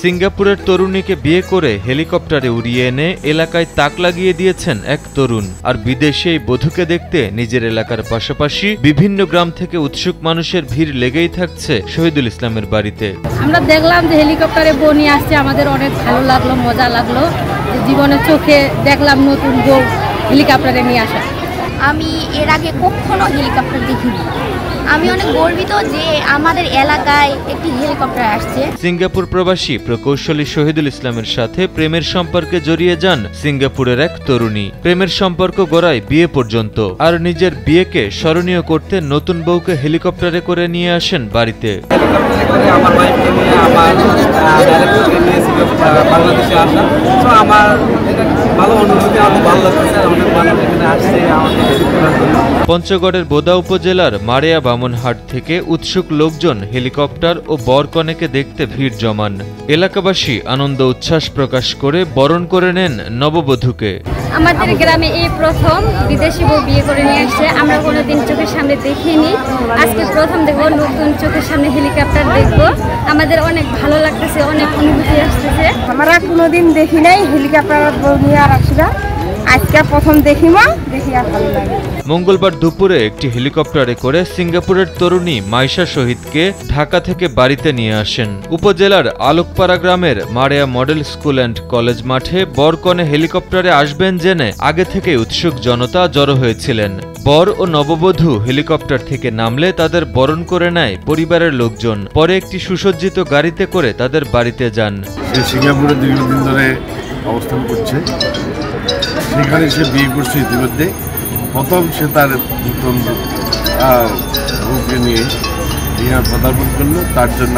সিঙ্গাপুরের তরুণীকে বিয়ে করে হেলিকপ্টারে উড়িয়ে এনে এলাকায় তাক লাগিয়ে দিয়েছেন এক তরুণ। আর বিদেশে এই বধূকে দেখতে নিজের এলাকার পাশাপাশি বিভিন্ন গ্রাম থেকে উৎসুক মানুষের ভিড় লেগেই থাকছে শহীদুল ইসলামের বাড়িতে। আমরা দেখলাম যে হেলিকপ্টারে বউ নিয়ে আসছে, আমাদের অনেক ভালো লাগলো, মজা লাগলো। জীবনের চোখে দেখলাম নতুন বউ হেলিকপ্টারে নিয়ে আসা। আমি এর আগে কখনো হেলিকপ্টার দেখিনি। আমি অনেক গর্বিত যে আমাদের এলাকায় একটি হেলিকপ্টার আসছে। সিঙ্গাপুর প্রবাসী প্রকৌশলী শহীদুল ইসলামের সাথে প্রেমের সম্পর্কে জড়িয়ে যান সিঙ্গাপুরের এক তরুণী। প্রেমের সম্পর্ক গড়ায় বিয়ে পর্যন্ত। আর নিজের বিয়েকে স্মরণীয় করতে নতুন বউকে হেলিকপ্টারে করে নিয়ে আসেন বাড়িতে। পঞ্চগড়ের বোদা উপজেলার মারিয়া বামনহাট থেকে উৎসুক লোকজন হেলিকপ্টার ও বরকনেকে দেখতে ভিড় জমান। এলাকাবাসী আনন্দ উচ্ছ্বাস প্রকাশ করে বরণ করে নেন নববধূকে। আমাদের গ্রামে এই প্রথম বিদেশি বউ বিয়ে করে নিয়ে আসছে। আমরা কোনোদিন চোখের সামনে দেখিনি, আজকে প্রথম দেখবো, নতুন চোখের সামনে হেলিকপ্টার দেখবো। আমাদের অনেক ভালো লাগতেছে, অনেক অনুভূতি আসতেছে। আমরা কোনোদিন দেখি নাই হেলিকপ্টার বউ নিয়ে আসছিলাম, আজকে প্রথম দেখিমা, দেখি আর ভালো লাগে। মঙ্গলবার দুপুরে একটি হেলিকপ্টারে করে সিঙ্গাপুরের তরুণী মাইশা শহীদকে ঢাকা থেকে বাড়িতে নিয়ে আসেন। উপজেলার আলোকপাড়া গ্রামের মারিয়া মডেল স্কুল অ্যান্ড কলেজ মাঠে বরকনে হেলিকপ্টারে আসবেন জেনে আগে থেকে উৎসুক জনতা জড়ো হয়েছিলেন। বর ও নববধূ হেলিকপ্টার থেকে নামলে তাদের বরণ করে নেয় পরিবারের লোকজন। পরে একটি সুসজ্জিত গাড়িতে করে তাদের বাড়িতে যান। সিঙ্গাপুরে দীর্ঘদিন ধরে অবস্থান করছে, সেখানে সে বিয়ে করছে ইতিমধ্যে। প্রথম সে তার নতুন বউকে নিয়ে বিহার পদার্পণ করলো। তার জন্য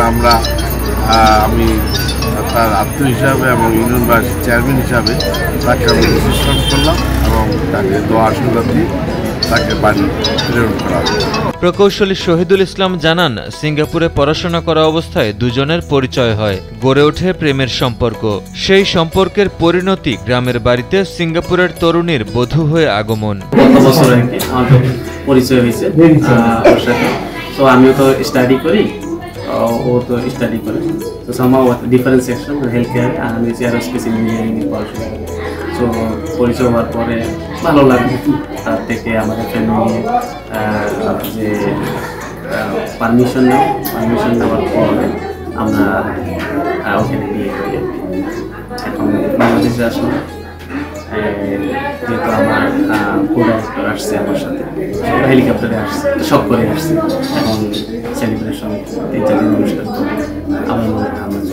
আমি তার আত্মীয় হিসাবে এবং ইউনিয়ন ভাইস চেয়ারম্যান হিসাবে তাকে আমি রেজিস্ট্রেশন করলাম এবং তাকে দোয়া আশীর্বাদ দিয়ে তাকে বাড়ি প্রেরণ করা হবে। প্রকৌশলী শহীদুল ইসলাম জানান, সিঙ্গাপুরে পড়াশোনা করা অবস্থায় দুজনের পরিচয় হয়, গড়ে ওঠে প্রেমের সম্পর্ক। সেই সম্পর্কের পরিণতি গ্রামের বাড়িতে সিঙ্গাপুরের তরুণীর বধূ হয়ে আগমন। গত বছর আমার পরিচয় হয়েছে ওর সাথে। তো আমিও তো স্টাডি করি, ও তো স্টাডি করে। তো somehow different section health care, আর আমি এরোস্পেস ইঞ্জিনিয়ারিং পড়াশোনা করি। তো পরিচয় হওয়ার পরে ভালো লাগে। তার থেকে আমাদের ফ্যামিলি যে পারমিশন নেওয়ার পরে আমরা ওখানে বিয়ে করি। এখন বাংলাদেশে আসলাম, যেহেতু আমার কো-ডাইরেক্টর আসছে আমার সাথে, হেলিকপ্টারে আসছে, সব করে আসছে। এখন সেলিব্রেশন 3-4 দিন অনুষ্ঠান করবো। আমার মনে হয় আমার